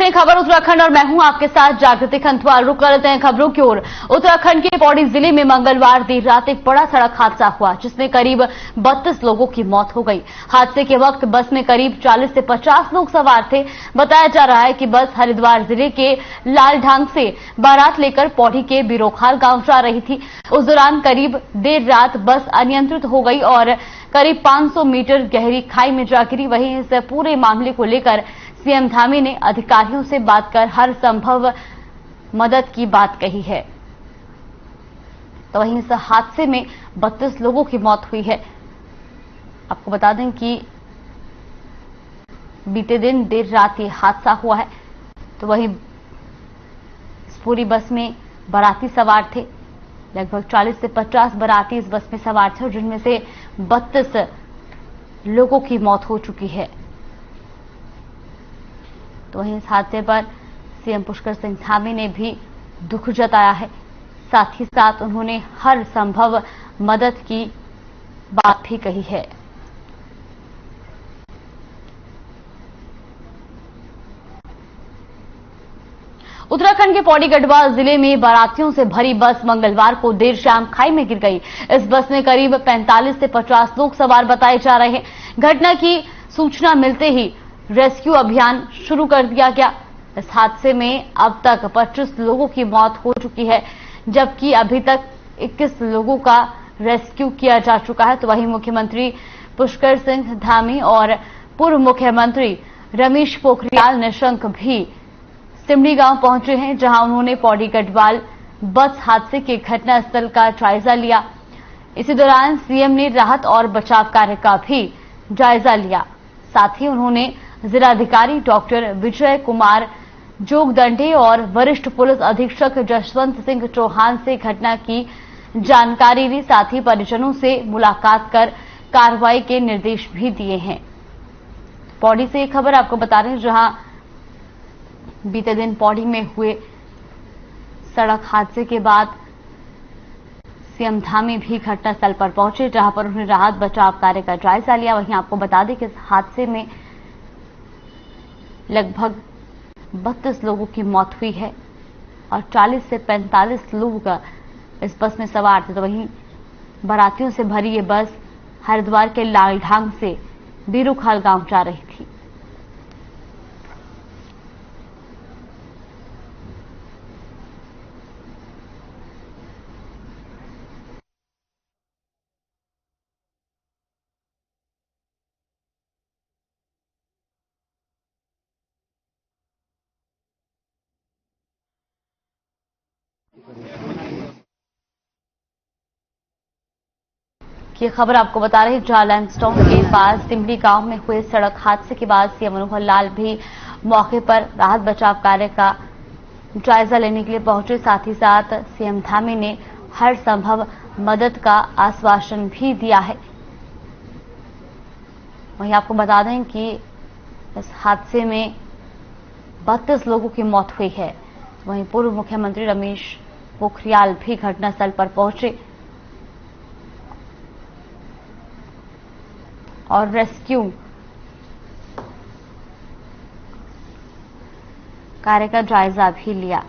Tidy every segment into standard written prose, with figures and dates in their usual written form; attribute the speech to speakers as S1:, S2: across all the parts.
S1: हैं खबर उत्तराखंड और मैं हूं आपके साथ जागृति खंतवाल। रुक करते हैं खबरों की ओर। उत्तराखंड के पौड़ी जिले में मंगलवार देर रात एक बड़ा सड़क हादसा हुआ जिसमें करीब 32 लोगों की मौत हो गई। हादसे के वक्त बस में करीब 40 से 50 लोग सवार थे। बताया जा रहा है कि बस हरिद्वार जिले के लालढांग से बारात लेकर पौड़ी के बिरोखाल गांव जा रही थी। उस दौरान करीब देर रात बस अनियंत्रित हो गई और करीब 500 मीटर गहरी खाई में जा गिरी। वहीं इस पूरे मामले को लेकर सीएम धामी ने अधिकारियों से बात कर हर संभव मदद की बात कही है। तो वहीं इस हादसे में 32 लोगों की मौत हुई है। आपको बता दें कि बीते दिन देर रात ये हादसा हुआ है। तो वहीं इस पूरी बस में बाराती सवार थे। लगभग 40 से 50 बाराती इस बस में सवार थे, जिनमें से 32 लोगों की मौत हो चुकी है। तो वहीं इस हादसे पर सीएम पुष्कर सिंह धामी ने भी दुख जताया है। साथ ही साथ उन्होंने हर संभव मदद की बात भी कही है। उत्तराखंड के पौड़ी गढ़वाल जिले में बारातियों से भरी बस मंगलवार को देर शाम खाई में गिर गई। इस बस में करीब 45 से 50 लोग सवार बताए जा रहे हैं। घटना की सूचना मिलते ही रेस्क्यू अभियान शुरू कर दिया गया। इस हादसे में अब तक 25 लोगों की मौत हो चुकी है, जबकि अभी तक 21 लोगों का रेस्क्यू किया जा चुका है। तो वहीं मुख्यमंत्री पुष्कर सिंह धामी और पूर्व मुख्यमंत्री रमेश पोखरियाल निशंक भी सिमड़ी गांव पहुंचे हैं, जहां उन्होंने पौड़ी गढ़वाल बस हादसे के घटनास्थल का जायजा लिया। इसी दौरान सीएम ने राहत और बचाव कार्य का भी जायजा लिया। साथ ही उन्होंने जिलाधिकारी डॉक्टर विजय कुमार जोगदंडे और वरिष्ठ पुलिस अधीक्षक जसवंत सिंह चौहान से घटना की जानकारी ली। साथ ही परिजनों से मुलाकात कर कार्रवाई के निर्देश भी दिए हैं। पौड़ी से एक खबर आपको बता रहे हैं, जहां बीते दिन पौड़ी में हुए सड़क हादसे के बाद सीएम धामी भी घटनास्थल पर पहुंचे, जहां पर उन्होंने राहत बचाव कार्य का जायजा लिया। वहीं आपको बता दें कि इस हादसे में लगभग 32 लोगों की मौत हुई है और 40 से 45 लोग इस बस में सवार थे। तो वहीं बारातियों से भरी ये बस हरिद्वार के लालढांग से बिरोखाल गांव जा रही थी। ये खबर आपको बता रहे हैं, जहां लैंडस्टोन के पास सिमड़ी गांव में हुए सड़क हादसे के बाद सीएम मनोहर लाल भी मौके पर राहत बचाव कार्य का जायजा लेने के लिए पहुंचे। साथ ही साथ सीएम धामी ने हर संभव मदद का आश्वासन भी दिया है। वहीं आपको बता दें कि इस हादसे में 32 लोगों की मौत हुई है। वहीं पूर्व मुख्यमंत्री रमेश पोखरियाल भी घटनास्थल पर पहुंचे और रेस्क्यू कार्य का जायजा भी लिया।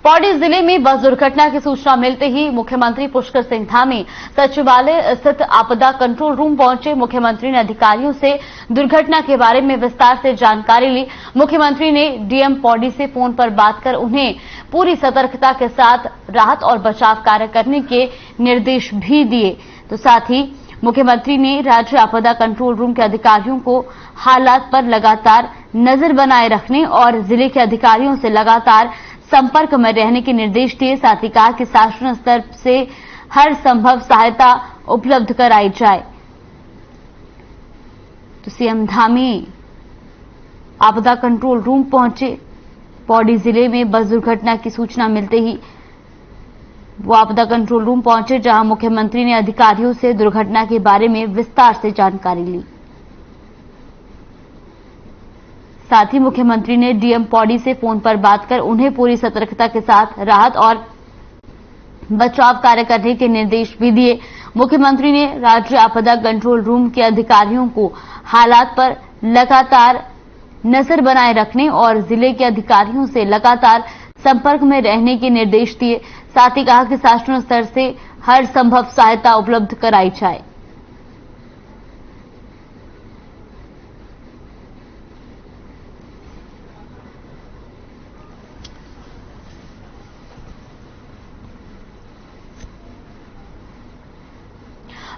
S1: पौड़ी जिले में बस दुर्घटना की सूचना मिलते ही मुख्यमंत्री पुष्कर सिंह धामी सचिवालय स्थित आपदा कंट्रोल रूम पहुंचे। मुख्यमंत्री ने अधिकारियों से दुर्घटना के बारे में विस्तार से जानकारी ली। मुख्यमंत्री ने डीएम पौड़ी से फोन पर बात कर उन्हें पूरी सतर्कता के साथ राहत और बचाव कार्य करने के निर्देश भी दिए। तो साथ ही मुख्यमंत्री ने राज्य आपदा कंट्रोल रूम के अधिकारियों को हालात पर लगातार नजर बनाए रखने और जिले के अधिकारियों से लगातार संपर्क में रहने के निर्देश दिए। साथ ही कहा कि शासन स्तर से हर संभव सहायता उपलब्ध कराई जाए। तो सीएम धामी आपदा कंट्रोल रूम पहुंचे। पौड़ी जिले में बस दुर्घटना की सूचना मिलते ही वो आपदा कंट्रोल रूम पहुंचे, जहां मुख्यमंत्री ने अधिकारियों से दुर्घटना के बारे में विस्तार से जानकारी ली। साथ ही मुख्यमंत्री ने डीएम पौड़ी से फोन पर बात कर उन्हें पूरी सतर्कता के साथ राहत और बचाव कार्य करने के निर्देश भी दिए। मुख्यमंत्री ने राज्य आपदा कंट्रोल रूम के अधिकारियों को हालात पर लगातार नजर बनाए रखने और जिले के अधिकारियों से लगातार संपर्क में रहने के निर्देश दिए। साथ ही कहा कि शासन स्तर से हर संभव सहायता उपलब्ध कराई जाए।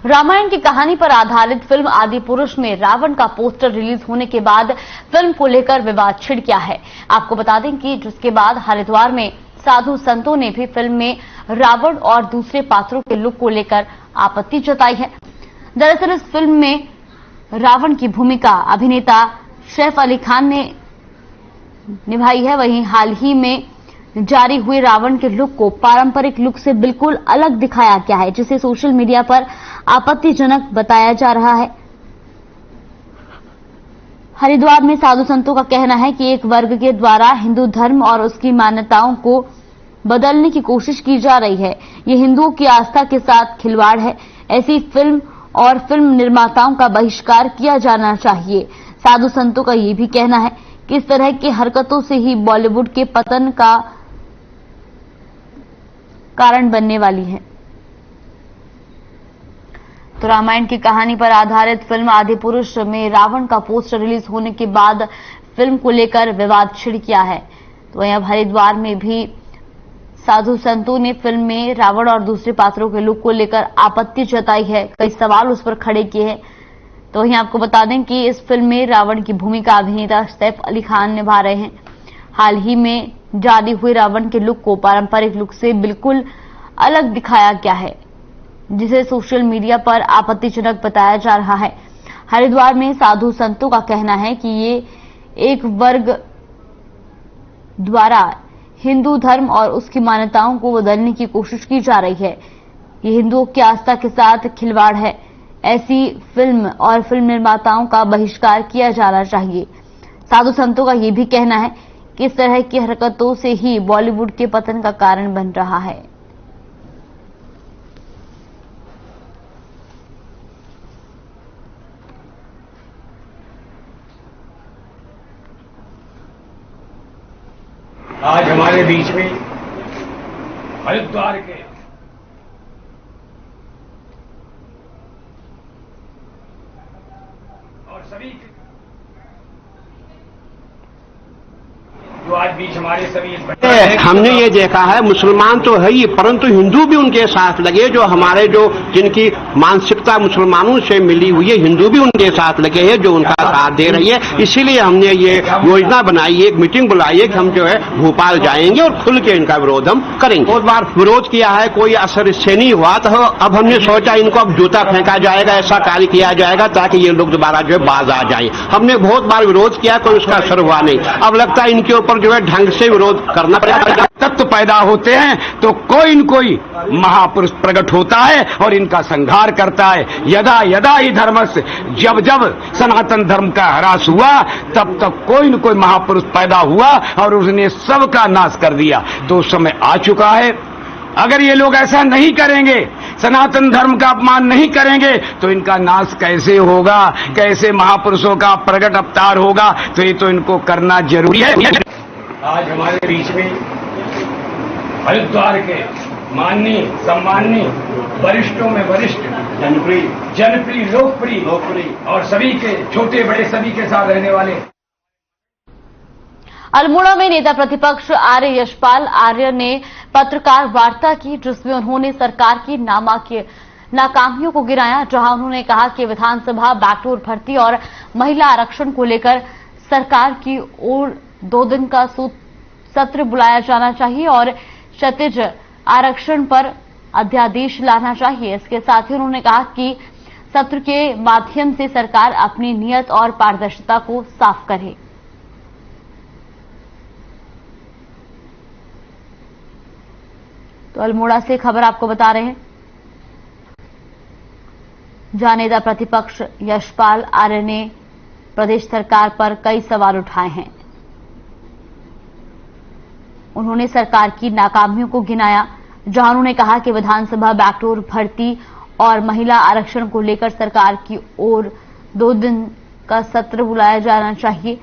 S1: रामायण की कहानी पर आधारित फिल्म आदि पुरुष में रावण का पोस्टर रिलीज होने के बाद फिल्म को लेकर विवाद छिड़ गया है। आपको बता दें कि जिसके बाद हरिद्वार में साधु संतों ने भी फिल्म में रावण और दूसरे पात्रों के लुक को लेकर आपत्ति जताई है। दरअसल इस फिल्म में रावण की भूमिका अभिनेता सैफ अली खान ने निभाई है। वहीं हाल ही में जारी हुए रावण के लुक को पारंपरिक लुक से बिल्कुल अलग दिखाया गया है, जिसे सोशल मीडिया पर आपत्तिजनक बताया जा रहा है। हरिद्वार में साधु संतों का कहना है कि एक वर्ग के द्वारा हिंदू धर्म और उसकी मान्यताओं को बदलने की कोशिश की जा रही है। ये हिंदुओं की आस्था के साथ खिलवाड़ है। ऐसी फिल्म और फिल्म निर्माताओं का बहिष्कार किया जाना चाहिए। साधु संतों का ये भी कहना है कि इस तरह की हरकतों से ही बॉलीवुड के पतन का कारण बनने वाली है। तो रामायण की कहानी पर आधारित फिल्म आदि पुरुष में रावण का पोस्टर रिलीज होने के बाद फिल्म को लेकर विवाद छिड़ गया है। तो वहीं अब हरिद्वार में भी साधु संतों ने फिल्म में रावण और दूसरे पात्रों के लुक को लेकर आपत्ति जताई है, कई सवाल उस पर खड़े किए हैं। तो वहीं आपको बता दें कि इस फिल्म में रावण की भूमिका अभिनेता सैफ अली खान निभा रहे हैं। हाल ही में जारी हुए रावण के लुक को पारंपरिक लुक से बिल्कुल अलग दिखाया गया है, जिसे सोशल मीडिया पर आपत्तिजनक बताया जा रहा है। हरिद्वार में साधु संतों का कहना है कि ये एक वर्ग द्वारा हिंदू धर्म और उसकी मान्यताओं को बदलने की कोशिश की जा रही है। ये हिंदुओं की आस्था के साथ खिलवाड़ है। ऐसी फिल्म और फिल्म निर्माताओं का बहिष्कार किया जाना चाहिए। साधु संतों का ये भी कहना है कि इस तरह की हरकतों से ही बॉलीवुड के पतन का कारण बन रहा है।
S2: आज हमारे बीच में हरिद्वार के और सभी जो आज बीच हमारे सभी
S3: हमने ये देखा है, मुसलमान तो है ही परंतु हिंदू भी उनके साथ लगे। जो हमारे जो जिनकी मानसिकता मुसलमानों से मिली हुई है, हिंदू भी उनके साथ लगे हैं, जो उनका साथ दे रही है। इसीलिए हमने ये योजना बनाई, एक मीटिंग बुलाई है कि हम जो है भोपाल जाएंगे और खुल के इनका विरोध हम करेंगे। बहुत बार विरोध किया है, कोई असर इससे नहीं हुआ, तो अब हमने सोचा इनको अब जूता फेंका जाएगा, ऐसा कार्य किया जाएगा ताकि ये लोग दोबारा जो है बाज आ जाए। हमने बहुत बार विरोध किया, कोई उसका असर हुआ नहीं। अब लगता है इनके ऊपर जो है ढंग से विरोध करना पड़ेगा।
S2: तत्व पैदा होते हैं तो कोई न कोई महापुरुष प्रकट होता है और इनका संहार करता है। यदा यदा ही धर्मस्य, जब जब सनातन धर्म का ह्रास हुआ तब तक कोई न कोई महापुरुष पैदा हुआ और उसने सबका नाश कर दिया। तो उस समय आ चुका है। अगर ये लोग ऐसा नहीं करेंगे, सनातन धर्म का अपमान नहीं करेंगे, तो इनका नाश कैसे होगा, कैसे महापुरुषों का प्रकट अवतार होगा। तो ये तो इनको करना जरूरी है। आज हमारे बीच में हरिद्वार के माननीय सम्माननीय वरिष्ठों में वरिष्ठ, जनप्रिय लोकप्रिय और सभी के छोटे बड़े सभी के साथ रहने वाले
S1: अल्मोड़ा में नेता प्रतिपक्ष आर्य यशपाल आर्य ने पत्रकार वार्ता की, जिसमें उन्होंने सरकार की नाकामियों को गिनाया। जहां उन्होंने कहा कि विधानसभा बैकडोर भर्ती और महिला आरक्षण को लेकर सरकार की ओर 2 दिन का सत्र बुलाया जाना चाहिए और क्षतिज आरक्षण पर अध्यादेश लाना चाहिए। इसके साथ ही उन्होंने कहा कि सत्र के माध्यम से सरकार अपनी नीयत और पारदर्शिता को साफ करे। तो अल्मोड़ा से खबर आपको बता रहे हैं, जहां नेता प्रतिपक्ष यशपाल आर्य ने प्रदेश सरकार पर कई सवाल उठाए हैं। उन्होंने सरकार की नाकामियों को गिनाया, जहां उन्होंने कहा कि विधानसभा बैकडोर भर्ती और महिला आरक्षण को लेकर सरकार की ओर 2 दिन का सत्र बुलाया जाना चाहिए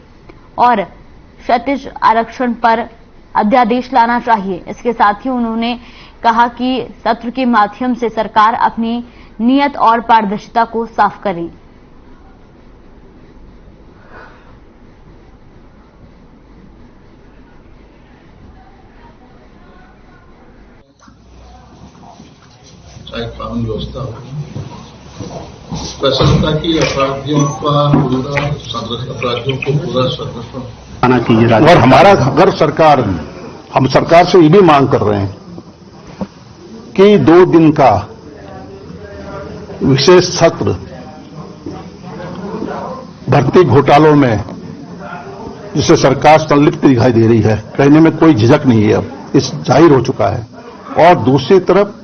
S1: और क्षैतिज आरक्षण पर अध्यादेश लाना चाहिए। इसके साथ ही उन्होंने कहा कि सत्र के माध्यम से सरकार अपनी नीयत और पारदर्शिता को साफ करे।
S4: चाहे कानून व्यवस्था हो, प्रसन्नता की अपराधियों का पूरा अपराधियों को पूरा संरक्षण
S3: आना कीजिए।
S5: और हमारा अगर सरकार, हम सरकार से ये भी मांग कर रहे हैं कि 2 दिन का विशेष सत्र भर्ती घोटालों में जिसे सरकार संलिप्त दिखाई दे रही है, कहने में कोई झिझक नहीं है, अब इस जाहिर हो चुका है। और दूसरी तरफ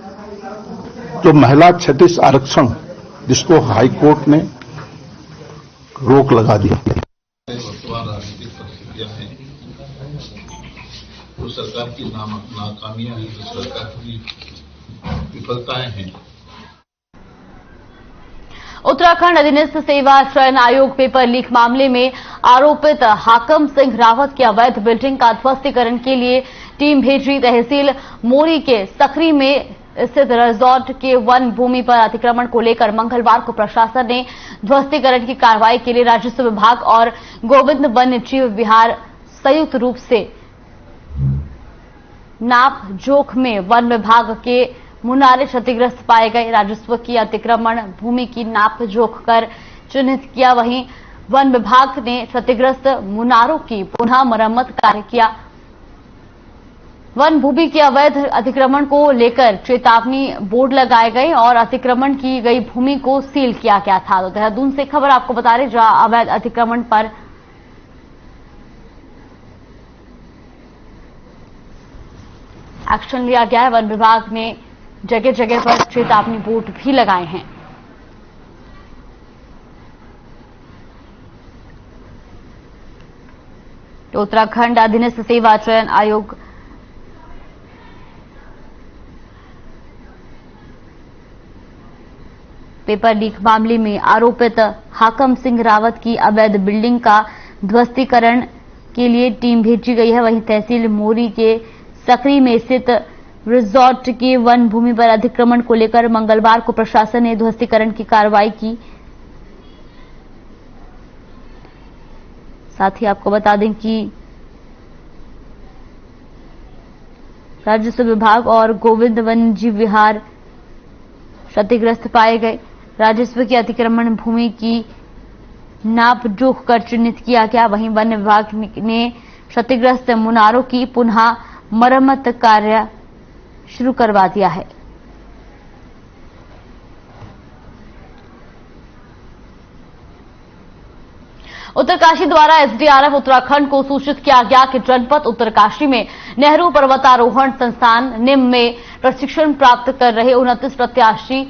S5: जो महिला क्षैतिज आरक्षण जिसको हाईकोर्ट ने रोक लगा दी,
S4: वर्तमान राजनीतिक परिस्थितियां हैं, तो सरकार की नाकामियां हैं, तो सरकार की विफलताएं हैं।
S1: उत्तराखंड अधीनस्थ सेवा चयन आयोग पेपर लीक मामले में आरोपित हाकम सिंह रावत की अवैध बिल्डिंग का ध्वस्तीकरण के लिए टीम भेजी। तहसील मोरी के सकरी में स्थित रिजॉर्ट के वन भूमि पर अतिक्रमण को लेकर मंगलवार को प्रशासन ने ध्वस्तीकरण की कार्रवाई के लिए राजस्व विभाग और गोविंद वन्य जीव विहार संयुक्त रूप से नाप जोख में वन विभाग के मुनारे क्षतिग्रस्त पाए गए। राजस्व की अतिक्रमण भूमि की नाप जोख कर चिन्हित किया। वहीं वन विभाग ने क्षतिग्रस्त मुनारों की पुनः मरम्मत कार्य किया। वन भूमि के अवैध अतिक्रमण को लेकर चेतावनी बोर्ड लगाए गए और अतिक्रमण की गई भूमि को सील किया गया था। तो देहरादून से खबर आपको बता रहे, जहां अवैध अतिक्रमण पर एक्शन लिया गया है। वन विभाग ने जगह जगह पर चेतावनी बोर्ड भी लगाए हैं। तो उत्तराखंड अधीनस्थ सेवा चयन आयोग पेपर लीक मामले में आरोपित हाकम सिंह रावत की अवैध बिल्डिंग का ध्वस्तीकरण के लिए टीम भेजी गई है। वहीं तहसील मोरी के सकरी में स्थित रिजॉर्ट के वन भूमि पर अतिक्रमण को लेकर मंगलवार को प्रशासन ने ध्वस्तीकरण की कार्रवाई की। साथ ही आपको बता दें कि राजस्व विभाग और गोविंद वन्य जीव विहार क्षतिग्रस्त पाए गए। राजस्व की अतिक्रमण भूमि की नाप जोख कर चिन्हित किया गया। वहीं वन विभाग ने क्षतिग्रस्त मुनारों की पुनः मरम्मत कार्य शुरू करवा दिया है। उत्तरकाशी द्वारा एसडीआरएफ उत्तराखंड को सूचित किया गया कि जनपद उत्तरकाशी में नेहरू पर्वतारोहण संस्थान निम में प्रशिक्षण प्राप्त कर रहे 29 प्रत्याशी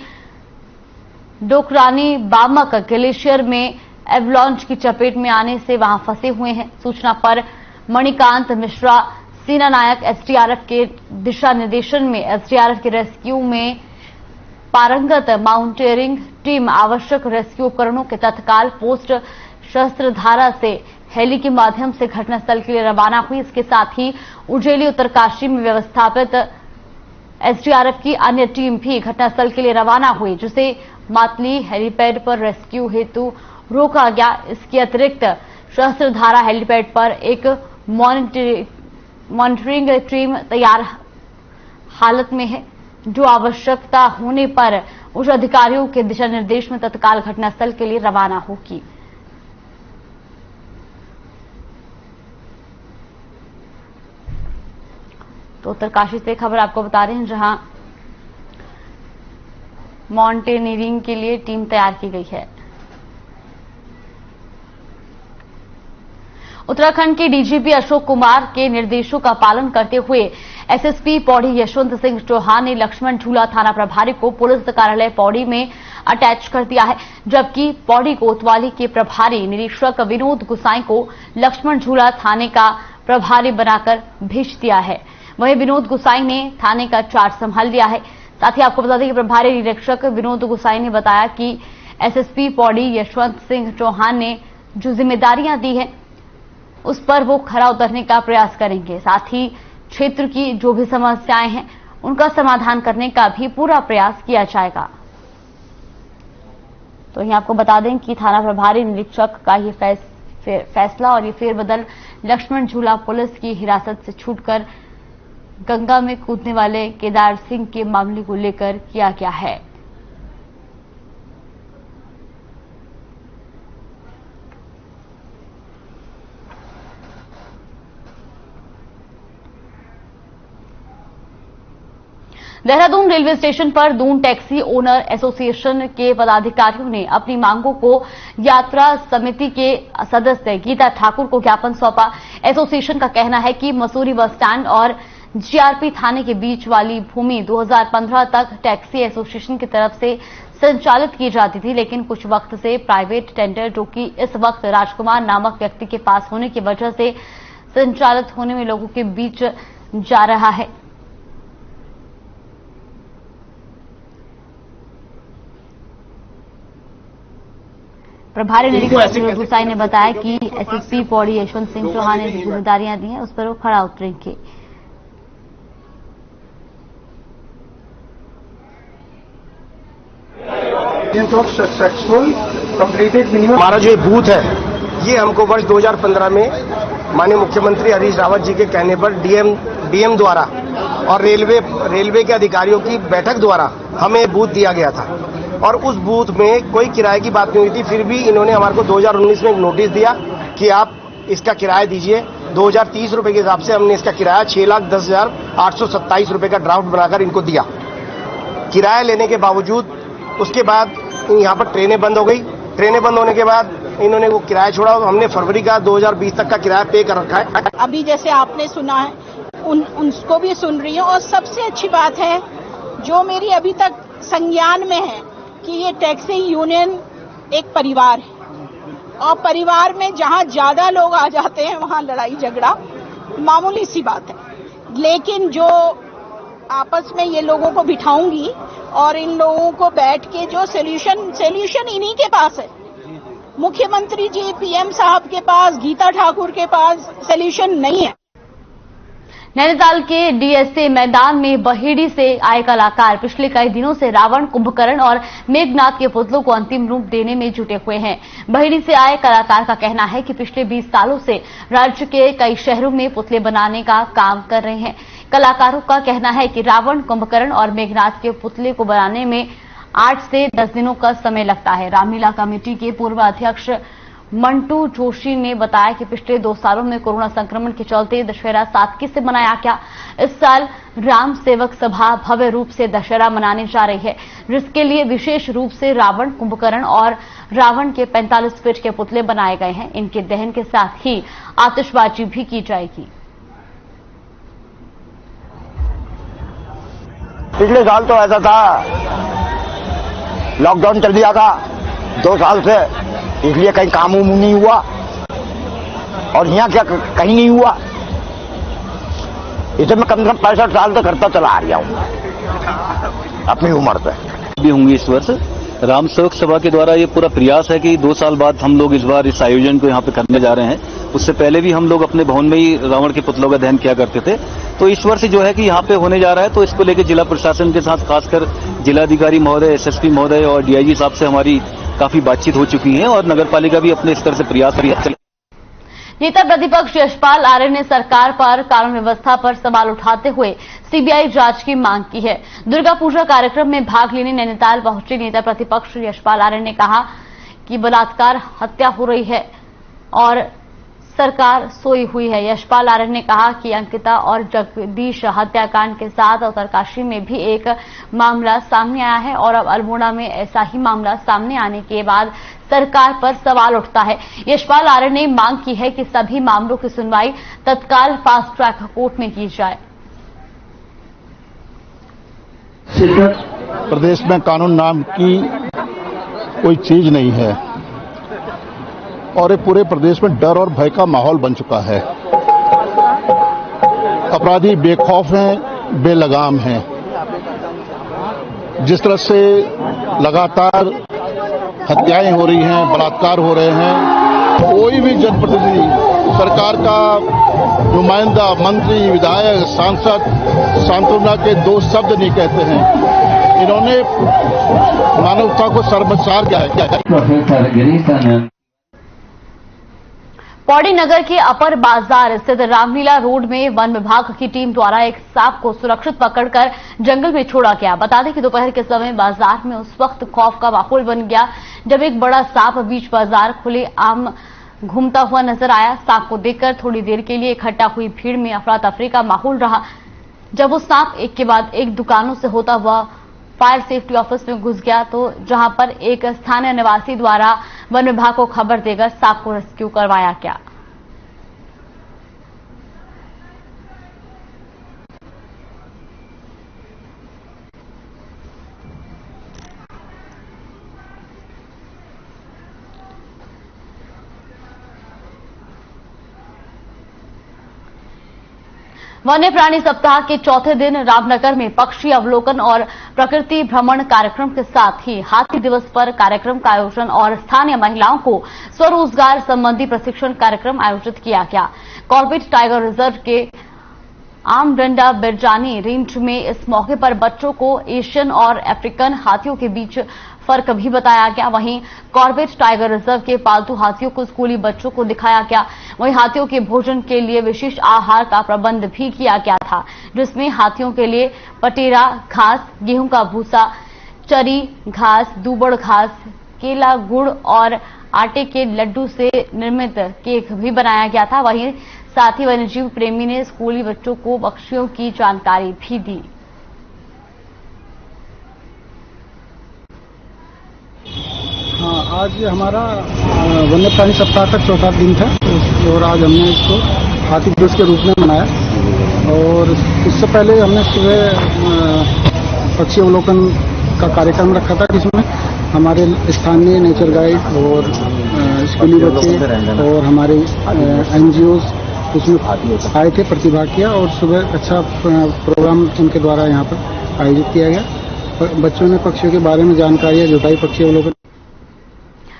S1: डोकरानी बामक ग्लेशियर में एवलांच की चपेट में आने से वहां फंसे हुए हैं। सूचना पर मणिकांत मिश्रा सेना नायक एसडीआरएफ के दिशा निर्देशन में एसडीआरएफ के रेस्क्यू में पारंगत माउंटेनियरिंग टीम आवश्यक रेस्क्यू उपकरणों के तत्काल पोस्ट शस्त्रधारा से हेली के माध्यम से घटनास्थल के लिए रवाना हुई। इसके साथ ही उज्जैली उत्तरकाशी में व्यवस्थापित एसडीआरएफ की अन्य टीम भी घटनास्थल के लिए रवाना हुई, जिसे मातली हेलीपैड पर रेस्क्यू हेतु रोका गया। इसके अतिरिक्त शस्त्रधारा हेलीपैड पर एक मॉनिटरिंग टीम तैयार हालत में है, जो आवश्यकता होने पर उच्च अधिकारियों के दिशा निर्देश में तत्काल घटनास्थल के लिए रवाना होगी। तो उत्तरकाशी से खबर आपको बता रहे हैं, जहां माउंटेनियरिंग के लिए टीम तैयार की गई है। उत्तराखंड के डीजीपी अशोक कुमार के निर्देशों का पालन करते हुए एसएसपी पौड़ी यशवंत सिंह चौहान ने लक्ष्मण झूला थाना प्रभारी को पुलिस कार्यालय पौड़ी में अटैच कर दिया है, जबकि पौड़ी कोतवाली के प्रभारी निरीक्षक विनोद गुसाई को लक्ष्मण झूला थाने का प्रभारी बनाकर भेज दिया है। वहीं विनोद गुसाई ने थाने का चार्ज संभाल लिया है। साथ ही आपको बता दें कि प्रभारी निरीक्षक विनोद गुसाई ने बताया कि एसएसपी पौड़ी यशवंत सिंह चौहान ने जो जिम्मेदारियां दी है उस पर वो खरा उतरने का प्रयास करेंगे। साथ ही क्षेत्र की जो भी समस्याएं हैं उनका समाधान करने का भी पूरा प्रयास किया जाएगा। तो यहीं आपको बता दें कि थाना प्रभारी निरीक्षक का ये फैसला और ये फेरबदल लक्ष्मण झूला पुलिस की हिरासत से छूटकर गंगा में कूदने वाले केदार सिंह के मामले को लेकर किया गया है। देहरादून रेलवे स्टेशन पर दून टैक्सी ओनर एसोसिएशन के पदाधिकारियों ने अपनी मांगों को यात्रा समिति के सदस्य गीता ठाकुर को ज्ञापन सौंपा। एसोसिएशन का कहना है कि मसूरी बस स्टैंड और जीआरपी थाने के बीच वाली भूमि 2015 तक टैक्सी एसोसिएशन की तरफ से संचालित की जाती थी, लेकिन कुछ वक्त से प्राइवेट टेंडर जो कि इस वक्त राजकुमार नामक व्यक्ति के पास होने की वजह से संचालित होने में लोगों के बीच जा रहा है। प्रभारी निरीक्षक विनोद गुसाई ने बताया कि एसएसपी पौड़ी यशवंत सिंह चौहान ने जिम्मेदारियां दी हैं, उस पर वो खरा उतरेंगे।
S6: हमारा जो बूथ है ये हमको वर्ष 2015 में माननीय मुख्यमंत्री हरीश रावत जी के कहने पर डीएम द्वारा और रेलवे के अधिकारियों की बैठक द्वारा हमें बूथ दिया गया था और उस बूथ में कोई किराए की बात नहीं हुई थी। फिर भी इन्होंने हमारे को 2019 में एक नोटिस दिया कि आप इसका किराया दीजिए। 2030 रुपए के हिसाब से हमने इसका किराया 6,10,827 रुपए का ड्राफ्ट बनाकर इनको दिया। किराया लेने के बावजूद उसके बाद यहाँ पर ट्रेनें बंद हो गई। ट्रेनें बंद होने के बाद इन्होंने वो किराया छोड़ा। हमने फरवरी का 2020 तक का किराया पे कर रखा है।
S7: अभी जैसे आपने सुना है उनको भी सुन रही हूँ। और सबसे अच्छी बात है जो मेरी अभी तक संज्ञान में है कि ये टैक्सी यूनियन एक परिवार है और परिवार में जहाँ ज्यादा लोग आ जाते हैं वहाँ लड़ाई झगड़ा मामूली सी बात है। लेकिन जो आपस में ये लोगों को बिठाऊंगी और इन लोगों को बैठ के जो सोल्यूशन इन्हीं के पास है। मुख्यमंत्री जी पीएम साहब के पास, गीता ठाकुर के पास सोल्यूशन नहीं है।
S1: नैनीताल के डीएसए मैदान में बहेड़ी से आए कलाकार पिछले कई दिनों से रावण, कुंभकर्ण और मेघनाथ के पुतलों को अंतिम रूप देने में जुटे हुए हैं। बहेड़ी से आए कलाकार का कहना है कि पिछले 20 सालों से राज्य के कई शहरों में पुतले बनाने का काम कर रहे हैं। कलाकारों का कहना है कि रावण, कुंभकर्ण और मेघनाथ के पुतले को बनाने में 8 से 10 दिनों का समय लगता है। रामलीला कमेटी के पूर्व अध्यक्ष मंटू जोशी ने बताया कि पिछले 2 सालों में कोरोना संक्रमण के चलते दशहरा सादगी से मनाया गया। इस साल राम सेवक सभा भव्य रूप से दशहरा मनाने जा रही है, जिसके लिए विशेष रूप से रावण, कुंभकर्ण और रावण के 45 फीट के पुतले बनाए गए हैं। इनके दहन के साथ ही आतिशबाजी भी की जाएगी।
S8: पिछले साल तो ऐसा था, लॉकडाउन चल दिया था 2 साल से, इसलिए कहीं काम उम नहीं हुआ और यहाँ क्या कहीं नहीं हुआ। इसे मैं कम से कम 65 साल से करता चला आ रहा हूँ अपनी उम्र से।
S9: भी होंगे इस वर्ष राम सेवक सभा के द्वारा ये पूरा प्रयास है कि 2 साल बाद हम लोग इस बार इस आयोजन को यहाँ पे करने जा रहे हैं। उससे पहले भी हम लोग अपने भवन में ही रावण के पुतलों का दहन किया करते थे। तो इस वर्ष जो है कि यहाँ पे होने जा रहा है, तो इसको लेकर जिला प्रशासन के साथ खासकर जिलाधिकारी महोदय, एसएसपी महोदय और डीआईजी साहब से हमारी काफी बातचीत हो चुकी है और नगर पालिका भी अपने स्तर से प्रयास कर रही है।
S1: नेता प्रतिपक्ष यशपाल आर्य ने सरकार पर कानून व्यवस्था पर सवाल उठाते हुए सीबीआई जांच की मांग की है। दुर्गा पूजा कार्यक्रम में भाग लेने नैनीताल पहुंचे नेता प्रतिपक्ष यशपाल आर्य ने कहा कि बलात्कार, हत्या हो रही है और सरकार सोई हुई है। यशपाल आर्य ने कहा कि अंकिता और जगदीश हत्याकांड के साथ उत्तरकाशी में भी एक मामला सामने आया है और अब अल्मोड़ा में ऐसा ही मामला सामने आने के बाद सरकार पर सवाल उठता है। यशपाल आर्य ने मांग की है कि सभी मामलों की सुनवाई तत्काल फास्ट ट्रैक कोर्ट में की जाए।
S5: प्रदेश में कानून नाम की कोई चीज नहीं है और ये पूरे प्रदेश में डर और भय का माहौल बन चुका है। अपराधी बेखौफ हैं, बेलगाम हैं। जिस तरह से लगातार हत्याएं हो रही हैं, बलात्कार हो रहे हैं, कोई भी जनप्रतिनिधि, सरकार का नुमाइंदा, मंत्री, विधायक, सांसद सांत्वना के दो शब्द नहीं कहते हैं। इन्होंने मानवता को शर्मसार किया है।
S1: पौड़ी नगर के अपर बाजार स्थित रामलीला रोड में वन विभाग की टीम द्वारा एक सांप को सुरक्षित पकड़कर जंगल में छोड़ा गया। बता दें कि दोपहर के समय बाजार में उस वक्त खौफ का माहौल बन गया जब एक बड़ा सांप बीच बाजार खुले आम घूमता हुआ नजर आया। सांप को देखकर थोड़ी देर के लिए इकट्ठा हुई भीड़ में अफरा तफरी का माहौल रहा। जब वो सांप एक के बाद एक दुकानों से होता हुआ फायर सेफ्टी ऑफिस में घुस गया तो जहां पर एक स्थानीय निवासी द्वारा वन विभाग को खबर देकर सांप को रेस्क्यू करवाया गया। वन्य प्राणी सप्ताह के चौथे दिन रामनगर में पक्षी अवलोकन और प्रकृति भ्रमण कार्यक्रम के साथ ही हाथी दिवस पर कार्यक्रम का आयोजन और स्थानीय महिलाओं को स्वरोजगार संबंधी प्रशिक्षण कार्यक्रम आयोजित किया गया। कॉर्बेट टाइगर रिजर्व के आमडंडा बिरजानी रेंज में इस मौके पर बच्चों को एशियन और अफ्रीकन हाथियों के बीच फर्क भी बताया गया। वहीं कॉर्बेट टाइगर रिजर्व के पालतू हाथियों को स्कूली बच्चों को दिखाया गया। वहीं हाथियों के भोजन के लिए विशेष आहार का प्रबंध भी किया गया था, जिसमें हाथियों के लिए पटेरा घास, गेहूं का भूसा, चरी घास, दूबड़ घास, केला, गुड़ और आटे के लड्डू से निर्मित केक भी बनाया गया था। वहीं साथ ही वन्यजीव प्रेमी ने स्कूली बच्चों को पक्षियों की जानकारी भी दी।
S10: हाँ, आज हमारा वन्य प्राणी सप्ताह का चौथा दिन था और आज हमने इसको हाथी दिवस के रूप में मनाया। और इससे पहले हमने सुबह पक्षी अवलोकन का कार्यक्रम रखा था, जिसमें हमारे स्थानीय नेचर गाइड और स्कूली बच्चे और हमारे NGOs उसमें आए थे, प्रतिभाग किया और सुबह अच्छा प्रोग्राम उनके द्वारा यहाँ पर आयोजित किया गया। बच्चों ने पक्षियों के बारे में जानकारियां जुटाई। पक्षी अवलोकन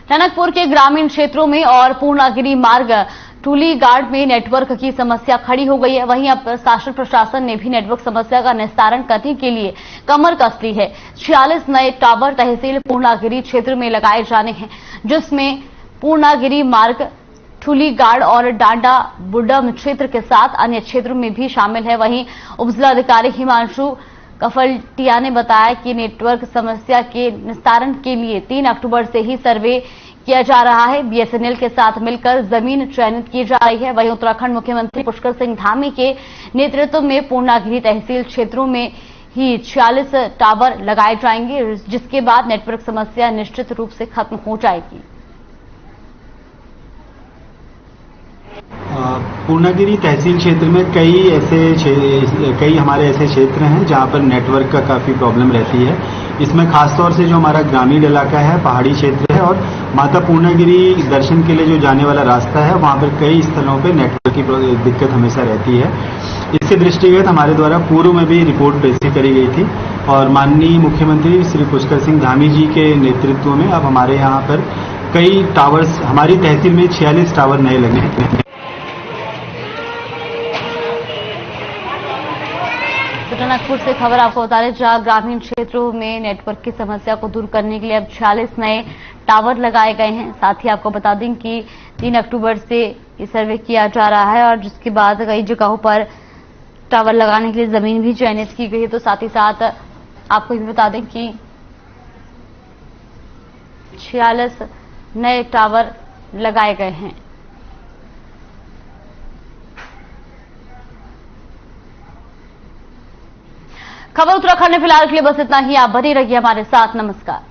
S1: टनकपुर के ग्रामीण क्षेत्रों में और पूर्णागिरी मार्ग टूलीगाड़ में नेटवर्क की समस्या खड़ी हो गई है। वहीं अब शासन प्रशासन ने भी नेटवर्क समस्या का निस्तारण करने के लिए कमर कस ली है। 46 नए टावर तहसील पूर्णागिरी क्षेत्र में लगाए जाने हैं, जिसमें पूर्णागिरी मार्ग ठूलीगाड़ और डांडा बुडम क्षेत्र के साथ अन्य क्षेत्रों में भी शामिल है। वहीं उपजिलाधिकारी हिमांशु कफलटिया ने बताया कि नेटवर्क समस्या के निस्तारण के लिए 3 अक्टूबर से ही सर्वे किया जा रहा है। BSNL के साथ मिलकर जमीन चयनित की जा रही है। वहीं उत्तराखंड मुख्यमंत्री पुष्कर सिंह धामी के नेतृत्व में पूर्णागिरी तहसील क्षेत्रों में ही 46 टावर लगाए जाएंगे, जिसके बाद नेटवर्क समस्या निश्चित रूप से खत्म हो जाएगी।
S11: पूर्णागिरी तहसील क्षेत्र में कई हमारे ऐसे क्षेत्र हैं जहां पर नेटवर्क का काफ़ी प्रॉब्लम रहती है। इसमें खासतौर से जो हमारा ग्रामीण इलाका है, पहाड़ी क्षेत्र है और माता पूर्णागिरी दर्शन के लिए जो जाने वाला रास्ता है, वहां पर कई स्थलों पर नेटवर्क की दिक्कत हमेशा रहती है। इसके दृष्टिगत हमारे द्वारा पूर्व में भी रिपोर्ट पेश करी गई थी और माननीय मुख्यमंत्री श्री पुष्कर सिंह धामी जी के नेतृत्व में अब हमारे यहाँ पर कई टावर्स, हमारी तहसील में 46 टावर नए लगे हैं।
S1: टनकपुर से खबर आपको बता दें, जहां ग्रामीण क्षेत्रों में नेटवर्क की समस्या को दूर करने के लिए अब 46 नए टावर लगाए गए हैं। साथ ही आपको बता दें कि 3 अक्टूबर से ये सर्वे किया जा रहा है और जिसके बाद कई जगहों पर टावर लगाने के लिए जमीन भी चयनित की गई है। तो साथ ही साथ आपको ये बता दें कि 46 नए टावर लगाए गए हैं। खबर उत्तराखंड में फिलहाल के लिए बस इतना ही। आप बने रहिए हमारे साथ। नमस्कार।